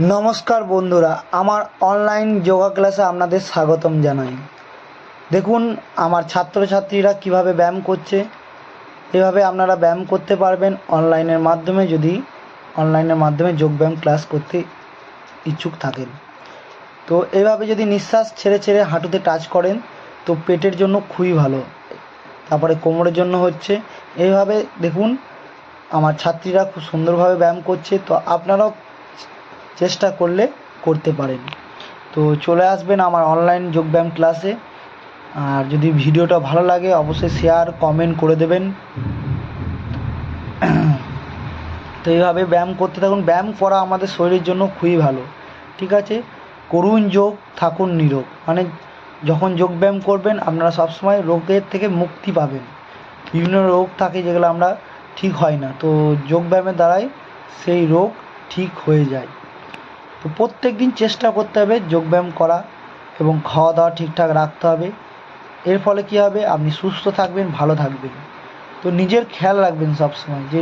নমস্কার বন্ধুরা, আমার অনলাইন যোগা ক্লাসে আপনাদের স্বাগতম জানাই। দেখুন আমার ছাত্রছাত্রীরা কিভাবে ব্যায়াম করছে। এভাবে আপনারা ব্যায়াম করতে পারবেন অনলাইনের মাধ্যমে, যদি অনলাইনের মাধ্যমে যোগব্যায়াম ক্লাস করতে ইচ্ছুক থাকেন। তো এভাবে যদি নিঃশ্বাস ছেড়ে ছেড়ে হাঁটুতে টাচ করেন তো পেটের জন্য খুবই ভালো। তারপরে কোমরের জন্য হচ্ছে। এইভাবে দেখুন আমার ছাত্রীরা খুব সুন্দরভাবে ব্যায়াম করছে। তো আপনারাও চেষ্টা করলে করতে পারেন। তো চলে আসবেন আমার অনলাইন যোগব্যায়াম ক্লাসে। আর যদি ভিডিওটা ভালো লাগে অবশ্যই শেয়ার কমেন্ট করে দেবেন। তো এইভাবে ব্যায়াম করতে থাকুন। ব্যায়াম করা আমাদের শরীরের জন্য খুবই ভালো। ঠিক আছে, করুন যোগ, থাকুন নিরোগ। মানে যখন যোগব্যায়াম করবেন আপনারা সবসময় রোগের থেকে মুক্তি পাবেন। বিভিন্ন রোগ থাকে যেগুলো আমরা ঠিক হয় না, তো যোগব্যায়ামের দ্বারাই সেই রোগ ঠিক হয়ে যায়। তো প্রত্যেক দিন চেষ্টা করতে হবে যোগব্যায়াম করা এবং খাওয়া দাওয়া ঠিকঠাক রাখতে হবে। এর ফলে কী হবে, আপনি সুস্থ থাকবেন, ভালো থাকবেন। তো নিজের খেয়াল রাখবেন সবসময় যে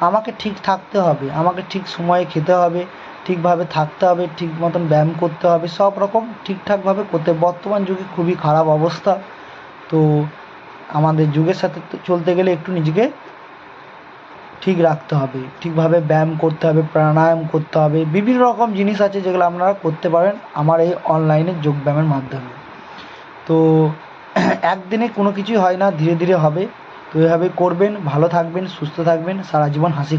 আমাকে ঠিক থাকতে হবে, আমাকে ঠিক সময়ে খেতে হবে, ঠিকভাবে থাকতে হবে, ঠিক মতন ব্যায়াম করতে হবে, সব রকম ঠিকঠাকভাবে করতে। বর্তমান যুগে খুবই খারাপ অবস্থা। তো আমাদের যুগের সাথে চলতে গেলে একটু নিজেকে ঠিক রাখতে হবে, ঠিকভাবে ব্যায়াম করতে হবে, প্রাণায়াম করতে হবে। বিভিন্ন রকম জিনিস আছে যেগুলো আপনারা করতে পারেন আমার এই অনলাইনে যোগব্যায়ামের মাধ্যমে। তো একদিনে কোনো কিছুই হয় না, ধীরে ধীরে হবে। তো এভাবে করবেন, ভালো থাকবেন, সুস্থ থাকবেন, সারা জীবন হাসি